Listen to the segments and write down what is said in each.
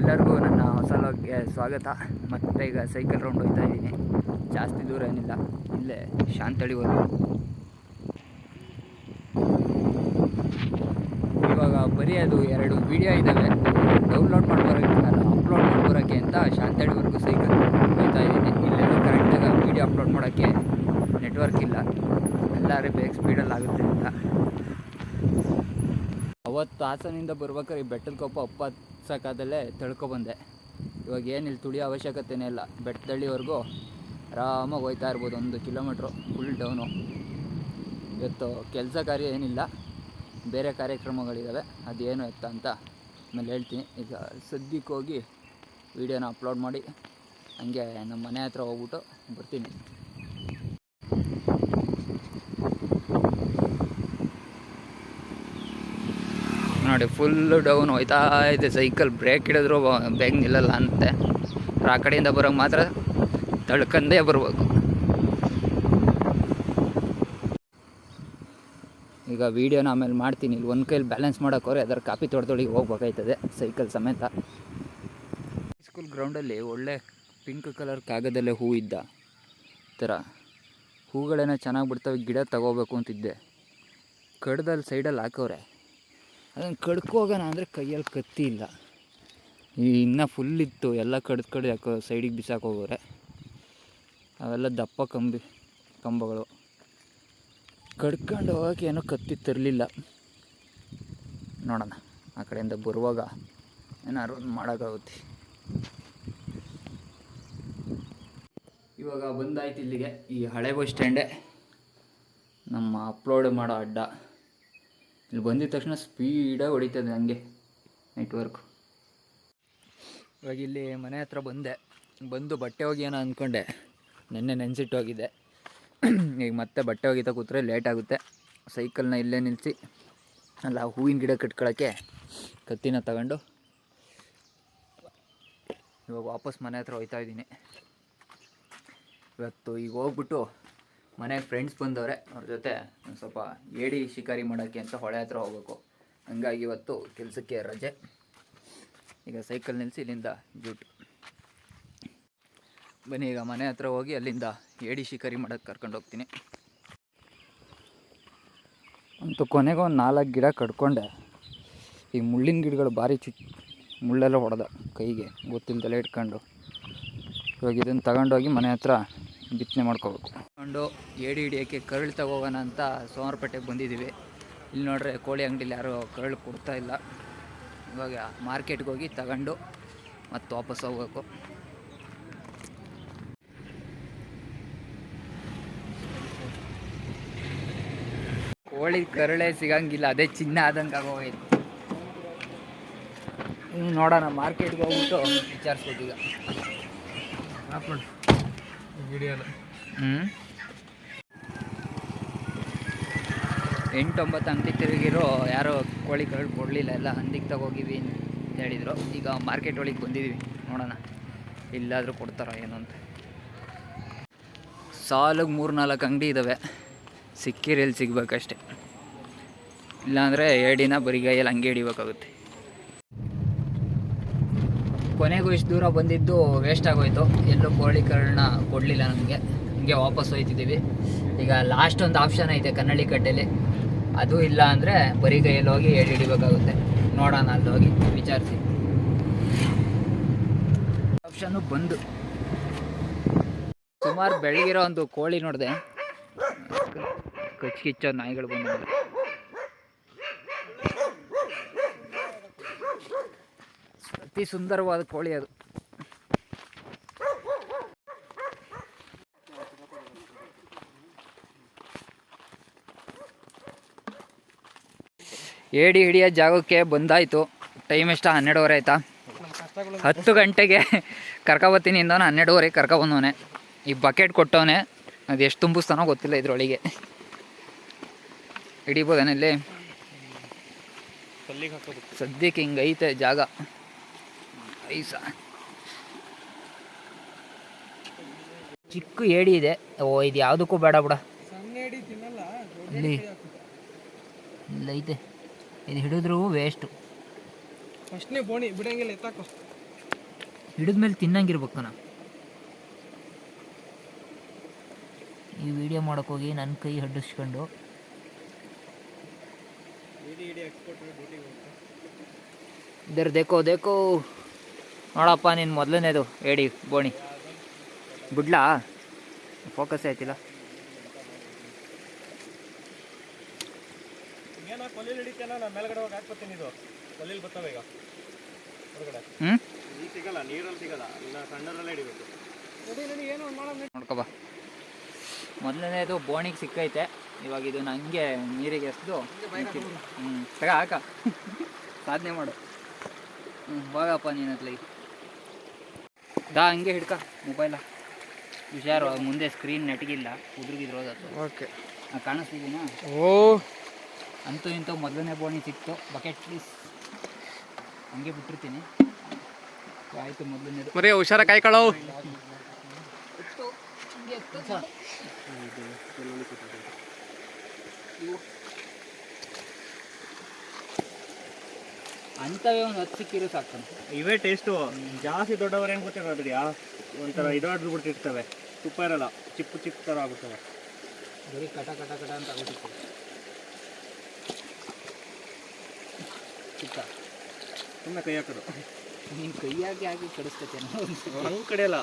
ಎಲ್ಲರಿಗೂ ನನ್ನ ಹೊಸ ಲಾಗ್ಗೆ ಸ್ವಾಗತ. ಮತ್ತು ಈಗ ಸೈಕಲ್ ರೌಂಡ್ ಹೋಗ್ತಾ ಇದ್ದೀನಿ. ಜಾಸ್ತಿ ದೂರ ಏನಿಲ್ಲ, ಇಲ್ಲೇ ಶಾಂತಳಿವರೆಗೂ. ಇವಾಗ ಬರೀ ಅದು 2 ವೀಡಿಯೋ ಇದ್ದಾವೆ, ಡೌನ್ಲೋಡ್ ಅಪ್ಲೋಡ್ ಮಾಡ್ಬರೋಕ್ಕೆ ಅಂತ ಶಾಂತಳಿವರೆಗೂ ಸೈಕಲ್ ಹೋಗ್ತಾ ಇದ್ದೀನಿ. ಇಲ್ಲೇನೋ ಕರೆಕ್ಟಾಗಿ ವೀಡಿಯೋ ಅಪ್ಲೋಡ್ ಮಾಡೋಕ್ಕೆ ನೆಟ್ವರ್ಕ್ ಇಲ್ಲ, ಎಲ್ಲರೂ ಬೇಗ ಸ್ಪೀಡಲ್ಲಿ ಆಗುತ್ತೆ ಅಂತ. ಅವತ್ತು ಹಾಸನಿಂದ ಬರ್ಬೇಕಾದ್ರೆ ಈ ಬೆಟ್ಟದ ಕೊಪ್ಪ ಹತ್ತಕ್ಕಾದಲ್ಲೇ ತಳ್ಕೊಬಂದೆ. ಇವಾಗ ಏನಿಲ್ಲ, ತುಳಿಯೋ ಅವಶ್ಯಕತೆನೇ ಇಲ್ಲ. ಬೆಟ್ಟದಳ್ಳಿವರೆಗೂ ಆರಾಮಾಗಿ ಹೋಗ್ತಾ ಇರ್ಬೋದು. 1 ಕಿಲೋಮೀಟ್ರು ಫುಲ್ ಡೌನು. ಇವತ್ತು ಕೆಲಸ ಕಾರ್ಯ ಏನಿಲ್ಲ, ಬೇರೆ ಕಾರ್ಯಕ್ರಮಗಳಿದ್ದಾವೆ. ಅದೇನು ಎತ್ತ ಅಂತ ಆಮೇಲೆ ಹೇಳ್ತೀನಿ. ಈಗ ಸದ್ಯಕ್ಕೆ ಹೋಗಿ ವೀಡಿಯೋನ ಅಪ್ಲೋಡ್ ಮಾಡಿ ಹಂಗೆ ನಮ್ಮ ಮನೆ ಹತ್ರ ಹೋಗ್ಬಿಟ್ಟು ಬರ್ತೀನಿ. ನೋಡಿ, ಫುಲ್ಲು ಡೌನ್ ಹೋಯ್ತಾ ಇದೆ ಸೈಕಲ್. ಬ್ರೇಕ್ ಹಿಡಿದ್ರು ಬೇಗ ನಿಲ್ಲಲ್ಲ ಅಂತೆ. ಆ ಕಡೆಯಿಂದ ಬರೋಂಗೆ ಮಾತ್ರ ತಳ್ಕಂದೇ ಬರ್ಬೇಕು. ಈಗ ವೀಡಿಯೋನ ಆಮೇಲೆ ಮಾಡ್ತೀನಿ. ಇಲ್ಲಿ ಒಂದು ಕೈಲಿ ಬ್ಯಾಲೆನ್ಸ್ ಮಾಡೋಕ್ಕೋರೆ ಅದರ ಕಾಪಿ ತೊಡೆದೊಳಗೆ ಹೋಗ್ಬೇಕಾಯ್ತದೆ ಸೈಕಲ್ ಸಮೇತ. ಸ್ಕೂಲ್ ಗ್ರೌಂಡಲ್ಲಿ ಒಳ್ಳೆ ಪಿಂಕ್ ಕಲರ್ ಕಾಗದಲ್ಲೇ ಹೂ ಇದ್ದ ಥರ ಹೂಗಳೇನೋ ಚೆನ್ನಾಗಿ ಬಿಡ್ತವೆ. ಗಿಡ ತಗೋಬೇಕು ಅಂತಿದ್ದೆ, ಕಡ್ದಲ್ಲಿ ಸೈಡಲ್ಲಿ ಹಾಕವ್ರೆ. ಅದನ್ನು ಕಡ್ಕೋಗೋಣ ಅಂದರೆ ಕೈಯಲ್ಲಿ ಕತ್ತಿ ಇಲ್ಲ. ಇನ್ನೂ ಫುಲ್ ಇತ್ತು, ಎಲ್ಲ ಕಡ್ದು ಯಾಕೋ ಸೈಡಿಗೆ ಬಿಸಾಕೋಗೋರೆ. ಅವೆಲ್ಲ ದಪ್ಪ ಕಂಬಗಳು. ಕಡ್ಕೊಂಡು ಹೋಗೋಕೆ ಏನೋ ಕತ್ತಿ ತರಲಿಲ್ಲ. ನೋಡೋಣ, ಆ ಕಡೆಯಿಂದ ಬರುವಾಗ ಏನಾದ್ರು ಒಂದು ಮಾಡೋಕ್ಕಾಗುತ್ತೆ. ಇವಾಗ ಬಂದಾಯ್ತು ಇಲ್ಲಿಗೆ. ಈ ಹಳೆ ಬಸ್ ಸ್ಟ್ಯಾಂಡೇ ನಮ್ಮ ಅಪ್ಲೋಡ್ ಮಾಡೋ ಅಡ್ಡ. ಇಲ್ಲಿ ಬಂದಿದ ತಕ್ಷಣ ಸ್ಪೀಡಾಗಿ ಹೊಡಿತದೆ ಹಂಗೆ ನೆಟ್ವರ್ಕು. ಇವಾಗ ಇಲ್ಲಿ ಮನೆ ಹತ್ರ ಬಂದು ಬಟ್ಟೆ ಒಗೆಯೋಣ ಅಂದ್ಕೊಂಡೆ. ನೆನ್ನೆ ನೆನೆಸಿಟ್ಟು ಹೋಗಿದ್ದೆ. ಈಗ ಮತ್ತೆ ಬಟ್ಟೆ ಒಗಿತಾ ಕೂತ್ರೆ ಲೇಟ್ ಆಗುತ್ತೆ. ಸೈಕಲ್ನ ಇಲ್ಲೇ ನಿಲ್ಲಿಸಿ ಅಲ್ಲ ಹೂವಿನ ಗಿಡ ಕಟ್ಕೊಳ್ಳೋಕ್ಕೆ ಕತ್ತಿನ ತಗೊಂಡು ಇವಾಗ ವಾಪಸ್ ಮನೆ ಹತ್ರ ಹೋಗ್ತಾ ಇದ್ದೀನಿ. ಇವತ್ತು ಈಗ ಹೋಗ್ಬಿಟ್ಟು ಮನೆಗೆ ಫ್ರೆಂಡ್ಸ್ ಬಂದವ್ರೆ, ಅವ್ರ ಜೊತೆ ಒಂದು ಸ್ವಲ್ಪ ಏಡಿ ಶಿಕಾರಿ ಮಾಡೋಕ್ಕೆ ಅಂತ ಹೊಳೆ ಹತ್ರ ಹೋಗ್ಬೇಕು. ಹಂಗಾಗಿ ಇವತ್ತು ಕೆಲಸಕ್ಕೆ ರಜೆ. ಈಗ ಸೈಕಲ್ ನಿಲ್ಲಿಸಿ ಇಲ್ಲಿಂದ ಜೂಟು. ಬನ್ನಿ ಈಗ ಮನೆ ಹತ್ರ ಹೋಗಿ ಅಲ್ಲಿಂದ ಏಡಿ ಶಿಕಾರಿ ಮಾಡೋಕ್ಕೆ ಕರ್ಕೊಂಡು ಹೋಗ್ತೀನಿ. ಅಂತೂ ಕೊನೆಗೆ ಒಂದು 4 ಗಿಡ ಕಡ್ಕೊಂಡೆ. ಈ ಮುಳ್ಳಿನ ಗಿಡಗಳು ಭಾರಿ ಮುಳ್ಳೆಲ್ಲ ಹೊಡೆದ ಕೈಗೆ ಗೊತ್ತಿಲ್ಲದಲ್ಲೇ ಇಟ್ಕೊಂಡು. ಇವಾಗ ಇದನ್ನು ತಗೊಂಡೋಗಿ ಮನೆ ಹತ್ರ ಬಿತ್ತನೆ ಮಾಡ್ಕೋಬೇಕು. ತಗೊಂಡು ಏಡಿ ಹಿಡಿಯೋಕ್ಕೆ ಕರಳು ತಗೋಗೋಣ ಅಂತ ಸೋಮವಾರಪೇಟೆಗೆ ಬಂದಿದ್ದೀವಿ. ಇಲ್ಲಿ ನೋಡ್ರೆ ಕೋಳಿ ಅಂಗಡಿಲಿ ಯಾರೂ ಕರಳು ಕೊಡ್ತಾ ಇಲ್ಲ. ಇವಾಗ ಮಾರ್ಕೆಟ್ಗೆ ಹೋಗಿ ತಗೊಂಡು ಮತ್ತೆ ವಾಪಸ್ ಹೋಗ್ಬೇಕು. ಕೋಳಿ ಕರಳೆ ಸಿಗಂಗಿಲ್ಲ, ಅದೇ ಚಿನ್ನ ಆದಂಗೆ ಆಗೋಗೈತೆ. ನೋಡೋಣ, ಮಾರ್ಕೆಟ್ಗೆ ಹೋಗ್ಬಿಟ್ಟು ವಿಚಾರಿಸ್ಬೇಕು ಈಗ. 8-9 ಅಂಗಡಿ ತಿರುಗಿರೋ ಯಾರೋ ಕೋಳಿ ಕರಳು ಕೊಡಲಿಲ್ಲ, ಎಲ್ಲ ಹಂದಿಗೆ ತಗೋಗಿವಿ ಅಂತ ಹೇಳಿದರು. ಈಗ ಮಾರ್ಕೆಟ್ ಒಳಗೆ ಬಂದಿದ್ದೀವಿ, ನೋಡೋಣ ಇಲ್ಲಾದರೂ ಕೊಡ್ತಾರೋ ಏನು ಅಂತ. ಸಾಲಿಗೆ 3-4 ಅಂಗಡಿ ಇದ್ದಾವೆ, ಸಿಕ್ಕಿರಲ್ಲಿ ಸಿಗ್ಬೇಕಷ್ಟೆ. ಇಲ್ಲಾಂದರೆ ಏಡಿನ ಬರಿಗೈಯಲ್ಲಿ ಹಂಗೆ ಹಿಡಿಬೇಕಾಗುತ್ತೆ. ಕೊನೆಗೂ ಇಷ್ಟು ದೂರ ಬಂದಿದ್ದು ವೇಸ್ಟ್ ಆಗೋಯ್ತು. ಎಲ್ಲೂ ಕೋಳಿ ಕರಳನ್ನ ಕೊಡಲಿಲ್ಲ ನಮಗೆ. ಹಿಂಗೆ ವಾಪಸ್ ಹೋಯ್ತಿದ್ದೀವಿ. ಈಗ ಲಾಸ್ಟ್ ಒಂದು ಆಪ್ಷನ್ ಐತೆ ಕನ್ನಳ್ಳಿ ಕಟ್ಟೆಯಲ್ಲಿ, ಅದು ಇಲ್ಲ ಅಂದರೆ ಬರಿಗೈಯಲ್ಲಿ ಹೋಗಿ ಏಡಿ ಹಿಡಿಬೇಕಾಗುತ್ತೆ. ನೋಡೋಣ, ಅಲ್ಲಿ ಹೋಗಿ ವಿಚಾರಿಸಿ. ಆಪ್ಷನ್ನು ಬಂದು ಸುಮಾರು ಬೆಳಗಿರೋ ಒಂದು ಕೋಳಿ ನೋಡಿದೆ, ಕಚ್ಕಿಚ್ಚೋ ನಾಯಿಗಳು ಬಂದ. ಅತಿ ಸುಂದರವಾದ ಕೋಳಿ ಅದು. ಏಡಿ ಹಿಡಿಯೋ ಜಾಗಕ್ಕೆ ಬಂದಾಯಿತು. ಟೈಮ್ ಎಷ್ಟು? 12:30 ಆಯಿತಾ? 10 ಗಂಟೆಗೆ ಕರ್ಕೊಬತ್ತೀನಿ ಇಂದವನು 12:30 ಕರ್ಕೊಬಂದವನೆ. ಈ ಬಕೆಟ್ ಕೊಟ್ಟವನೆ, ಅದು ಎಷ್ಟು ತುಂಬಿಸ್ತಾನೋ ಗೊತ್ತಿಲ್ಲ ಇದ್ರೊಳಗೆ. ಹಿಡಿಬೋದೇನಲ್ಲಿ ಸದ್ಯಕ್ಕೆ ಹಿಂಗೆ ಐತೆ ಜಾಗ. ಐಸ ಚಿಕ್ಕ ಏಡಿ ಇದೆ. ಓ, ಇದು ಯಾವುದಕ್ಕೂ ಬೇಡ ಬಿಡ. ಇಲ್ಲಿ ಇಲ್ಲೈತೆ, ಇದು ಹಿಡಿದ್ರು ವೇಸ್ಟು. ಫಸ್ಟ್ನೇ ಬೋಣಿ ಬಿಡಂಗಿಲ್ಲ, ಎತ್ತಾಕೋ. ಹಿಡಿದ್ಮೇಲೆ ತಿನ್ನಂಗಿರ್ಬೇಕನ. ಈ ವಿಡಿಯೋ ಮಾಡೋಕ್ಕೋಗಿ ನನ್ನ ಕೈ ಹಡ್ಡಿಸ್ಕೊಂಡು ಇದರ ದೇಕೋ ನೋಡಪ್ಪ ನೀನು ಮೊದಲನೇದು ಏಡಿ ಬೋಣಿ ಬಿಡ್ಲಾ, ಫೋಕಸ್ ಆಯ್ತಿಲ್ಲ. ನೋಡ್ಕೊಬ, ಮೊದಲನೇದು ಬೋಣಿಗೆ ಸಿಕ್ಕೈತೆ. ಇವಾಗ ಇದು ನನಗೆ ನೀರಿಗೆ ಎಸ್ದು ತಗ ಹಾಕ ಸಾಧನೆ ಮಾಡು. ಹೋಗಪ್ಪ ನೀನು ಅತ್ಲಾಗಿ ಹಂಗೆ ಹಿಡ್ಕ ಮೊಬೈಲ. ಹುಷಾರು, ಮುಂದೆ ಸ್ಕ್ರೀನ್ ನೆಟ್ಗಿಲ್ಲ, ಉದ್ರಿಗಿದ್ರೋದತ್ತು. ಓಕೆ ಕಾಣಿಸ್ತಿದ್ದೀನಾ? ಓ ಅಂತೂ ಇಂತೂ ಮೊದಲನೇ ಬೋಣಿ ಸಿಕ್ತು. ಬಕೆಟ್ ಪ್ಲೀಸ್, ಹಂಗೆ ಬಿಟ್ಟಿರ್ತೀನಿ. ಆಯಿತು, ಮೊದಲನೇದು ಮರಿ ಹುಷಾರ ಕಾಯ್ಕೊಳ್ಳೋ. ಅಂಥವೇ ಒಂದು 10 ಸಿಕ್ಕಿರೋ ಸಾಕು. ಇವೇ ಟೇಸ್ಟು. ಜಾಸ್ತಿ ದೊಡ್ಡವರೇನು ಗೊತ್ತಿರೋದ್ರಿಯಾ, ಒಂಥರ ಇದಾಡ್ದು ಬಿಟ್ಟಿರ್ತವೆ, ತುಪ್ಪ ಇರಲ್ಲ, ಚಿಕ್ಕ ಥರ ಆಗುತ್ತವೆ. ಬರೀ ಕಟ ಅಂತ ಆಗುತ್ತೆ. ಚಿಕ್ಕ ಸುಮ್ಮನೆ ಕೈ ಹಾಕೋದು. ನೀನು ಕೈಯಾಗಿ ಕಡಿಸ್ತೇನೆ. ಹಂಗೆ ಕಡಿಯಲ್ಲ,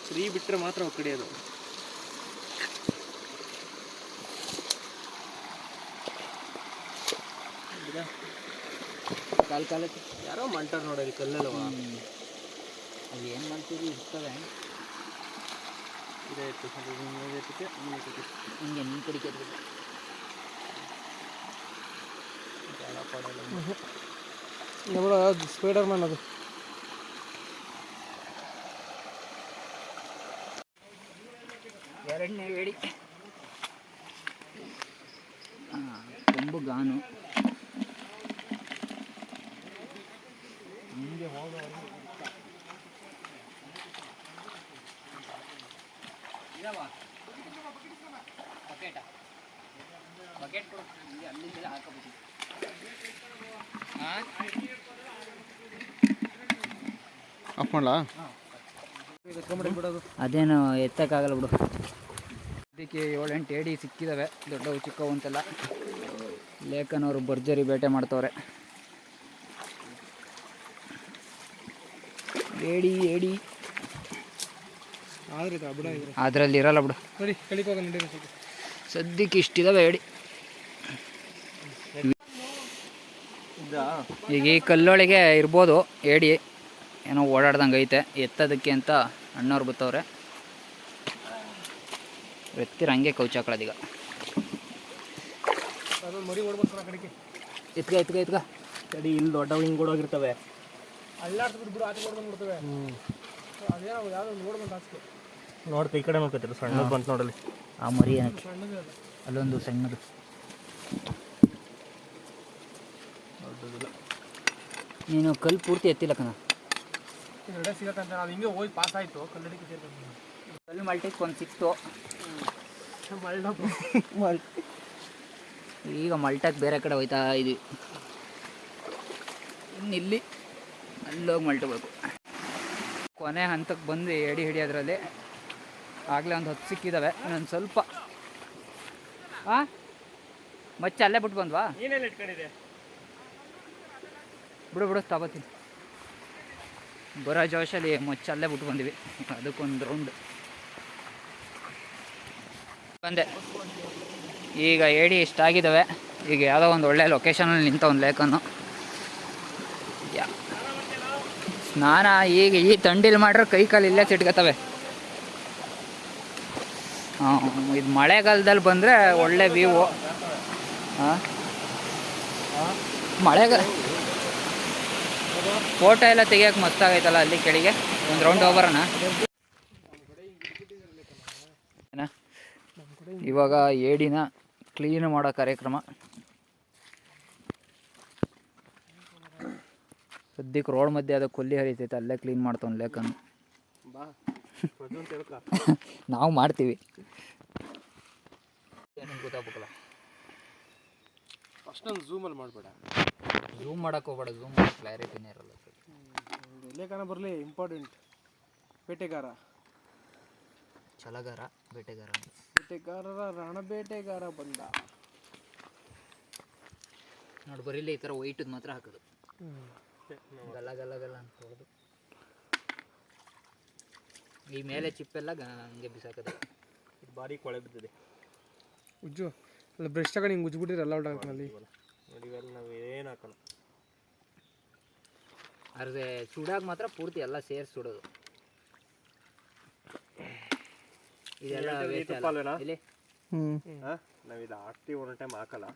ಫ್ರೀ ಬಿಟ್ಟರೆ ಮಾತ್ರ ಕಡಿಯೋದು. ಕಾಲಕ್ಕೆ ಯಾರೋ ಮಂಟಾರ್ ನೋಡೋದು ಕಲ್ಲಲ್ವ. ಅದು ಏನು ಮಾಡ್ತೀರಿ ಇರ್ತವೆ. ಇದೇ ಇತ್ತು ಹಿಂಗೆ ನೀನು ಕಡಿಕೆ ಸ್ಪೈಡರ್ ಮ್ಯಾನ್ ಅದು. ಎರಡನೇ ಏಡಿ ಕೊಂಬು ಗಾನು ಹಿಂಗೆ ಹೋಗೋರು ಬಕೆಟ್ ಕೊಡು, ಹಿಂಗೆ ಅಲ್ಲಿಂದೆಲ್ಲ ಹಾಕಬೇಕು. ಆಫ್ ಮಾಡಲಾ? ಅದೇನು ಎತ್ತಕ್ಕಾಗಲ್ಲ ಬಿಡು. ಅದಕ್ಕೆ 7-8 ಏಡಿ ಸಿಕ್ಕಿದ್ದಾವೆ, ದೊಡ್ಡವು ಚಿಕ್ಕವು ಅಂತೆಲ್ಲ. ಲೇಖನವರು ಭರ್ಜರಿ ಬೇಟೆ ಮಾಡ್ತವ್ರೆ. ಏಡಿ ಅದರಲ್ಲಿ ಇರಲ್ಲ ಬಿಡು. ಸದ್ಯಕ್ಕೆ ಇಷ್ಟಿದಾವೆ ಏಡಿ. ಈಗ ಈ ಕಲ್ಲೊಳಗೆ ಇರ್ಬೋದು ಏಡಿ, ಏನೋ ಓಡಾಡ್ದಂಗೆ ಐತೆ. ಎತ್ತೋದಕ್ಕೆ ಅಂತ ಅಣ್ಣವ್ರು ಬತ್ತವ್ರೆ. ಎತ್ತಿರ ಹಂಗೆ ಕೌಚ್ ಹಾಕೊಳ್ಳೋದೀಗ. ಎತ್ಕ ಕಡಿ ಇಲ್ಲಿ ದೊಡ್ಡವು ಹಿಂಗೆ ಓಡೋಗಿರ್ತವೆ. ನೋಡ್ತಾ ಈ ಕಡೆ ನೋಡ್ಕೊತೀರ, ಸಣ್ಣದು ಬಂತು ನೋಡಲಿ. ಆ ಮರಿ ಏನಕ್ಕೆ ಅಲ್ಲೊಂದು ಸಣ್ಣದು. ನೀನು ಕಲ್ಲು ಪೂರ್ತಿ ಎತ್ತಿಲ್ಲ ಕಣ. ಹಿಂಗೆ ಹೋಗಿ ಪಾಸ್ ಆಯಿತು. ಕಲ್ಲು ಮಲ್ಟಿಗೆ ಒಂದು ಸಿಕ್ತು. ಈಗ ಮಲ್ಟಕ್ಕೆ ಬೇರೆ ಕಡೆ ಹೋಯ್ತಾ ಇದೀವಿ. ಇನ್ನಿಲ್ಲಿ ಅಲ್ಲೋಗಿ ಮಲ್ಟಬೇಕು. ಕೊನೆ ಹಂತಕ್ಕೆ ಬಂದು ಏಡಿ ಹಿಡಿಯೋದ್ರಲ್ಲಿ ಆಗಲೇ ಒಂದು 10 ಸಿಕ್ಕಿದ್ದಾವೆ. ಇನ್ನೊಂದು ಸ್ವಲ್ಪ ಮಚ್ಚ ಅಲ್ಲೇ ಬಿಟ್ಟು ಬಂದ್ವಾ? ಏನೆಲ್ಲ ಇಟ್ಕೊಂಡಿದೆ ಬಿಡು ತಗೋತೀನಿ. ಬರೋ ಜೋಶಲ್ಲಿ ಮಚ್ಚ ಅಲ್ಲೇ ಬಿಟ್ಟು ಬಂದ್ವಿ. ಅದಕ್ಕೊಂದು ರೌಂಡ್ ಬಂದೆ. ಈಗ ಏಡಿ ಇಷ್ಟಾಗಿದ್ದಾವೆ. ಈಗ ಯಾವುದೋ ಒಂದು ಒಳ್ಳೆ ಲೊಕೇಶನಲ್ಲಿ ನಿಂತ ಒಂದು ಲೇಕನ್ನು. ಸ್ನಾನ ಈಗ ಈ ತಂಡಿಲಿ ಮಾಡ್ರೆ ಕೈ ಕಾಲು ಇಲ್ಲೇ ಸಿಟ್ಕೋತವೆ. ಇದು ಮಳೆಗಾಲದಲ್ಲಿ ಬಂದರೆ ಒಳ್ಳೆ ವ್ಯೂವು. ಮಳೆಗಾಲ ಫೋಟೋ ಎಲ್ಲ ತೆಗಿಯೋಕೆ ಮಸ್ತಾಗೈತಲ್ಲ ಅಲ್ಲಿ ಕೆಳಗೆ. ಒಂದು ರೌಂಡ್ ಹೋಗ್ಬರೋಣ. ಇವಾಗ ಏಡಿನ ಕ್ಲೀನ್ ಮಾಡೋ ಕಾರ್ಯಕ್ರಮ. ಸದ್ಯಕ್ಕೆ ರೋಡ್ ಮಧ್ಯೆ ಅದು ಕೊಲ್ಲಿ ಹರಿತೈತೆ, ಅಲ್ಲೇ ಕ್ಲೀನ್ ಮಾಡ್ತಾವ್ನು ಲೇಕನ್ನು. ನಾವು ಮಾಡ್ತೀವಿ. ಏನಂತ ಗೊತ್ತಾಗಬೇಕಲ್ಲ. ಅಷ್ಟೊಂದು ಝೂಮಲ್ಲಿ ಮಾಡಬೇಡ. ಝೂಮ್ ಮಾಡೋಕೆ ಹೋಗ್ಬೇಡ, ಝೂಮ್ ಮಾಡೋ ಕ್ಲಾರಿಟಿನೇ ಇರಲ್ಲ. ಲೇಖನ ಬರಲಿ ಇಂಪಾರ್ಟೆಂಟ್. ಬೇಟೆಗಾರ, ಛಲಗಾರ, ಬೇಟೆಗಾರ. ಬೇಟೆಗಾರರ ರಣಬೇಟೆಗಾರ ಬಂದ. ನೋಡಿ ಬರೀಲಿ ಈ ಥರ ವೈಟದ್ದು ಮಾತ್ರ ಹಾಕೋದು, ಗಲ್ಲ ಗಲ್ಲ ಗಲ್ಲ ಅಂತ ಹೊಡೆದು ಈ ಮೇಲೆ ಚಿಪ್ಪೆಲ್ಲ ಹಂಗೆ ಬಿಸಾಕೋದು. ಇದು ಭಾರಿ ಕೊಳೆ ಬಿದ್ದಿದೆ. ಉಜ್ಜು ಅಲ್ಲ, ಬ್ರಷ್ ತಗೊಂಡು ಹಿಂಗೆ ಉಜ್ಜಿಬಿಟ್ಟಿದ್ರೆ ಎಲ್ಲ ಹೊಲ್ಟಾಗ್ತಲ್ಲಿ. ನೋಡಿ ಇವೆಲ್ಲ ನಾವು ಏನು ಹಾಕೋಲ್ಲ. ಅದೇ ಸುಡಾಗ ಮಾತ್ರ ಪೂರ್ತಿ ಎಲ್ಲ ಸೇರಿಸಿ ಸುಡೋದು. ಇದೆಲ್ಲ waste ತುಪ್ಪ ಅಲ್ಲ. ಅಲ್ವೇನಾ? ಇಲ್ಲಿ ನಾವು ಇದು ಹಾಕ್ತೀವಿ, ಒಂದೊಂದು ಟೈಮ್ ಹಾಕಲ್ಲ.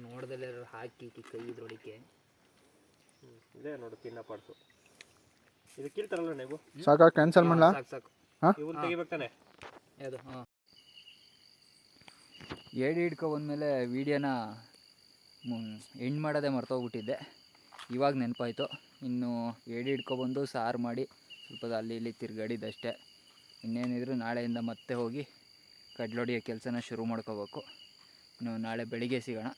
ನೋಡ್ದಲ್ಲೇ ಹಾಕಿ ಕೈ ಇದ್ರೊಳಗೆ ಇದೇ ನೋಡು ತಿನ್ನ ಪಾಡ್ಸು. ಇದು ಕೀಳ್ತಾರಲ್ಲ ನೀವು, ಸಾಕಾ? ಕ್ಯಾನ್ಸಲ್ ಮಾಡಲಾ? ಸಾಕು ಸಾಕು. ಇವನ್ ತೆಗಿಬೇಕು ತಾನೆ? ಯಾವುದು? ಹಾಂ, ಏಡಿ ಹಿಡ್ಕೊಬಂದ್ಮೇಲೆ ವೀಡಿಯೋನ ಎಂಡ್ ಮಾಡೋದೇ ಮರ್ತೋಗ್ಬಿಟ್ಟಿದ್ದೆ. ಇವಾಗ ನೆನಪಾಯಿತು. ಇನ್ನು ಏಡಿ ಹಿಡ್ಕೊಬಂದು ಸಾರು ಮಾಡಿ ಸ್ವಲ್ಪ ಅಲ್ಲಿ ಇಲ್ಲಿ ತಿರ್ಗಾಡಿದ್ದಷ್ಟೇ. ಇನ್ನೇನಿದ್ರು ನಾಳೆಯಿಂದ ಮತ್ತೆ ಹೋಗಿ ಕಡ್ಲೊಡಿಯೋ ಕೆಲಸನ ಶುರು ಮಾಡ್ಕೋಬೇಕು. ಇನ್ನು ನಾಳೆ ಬೆಳಿಗ್ಗೆ ಸಿಗೋಣ.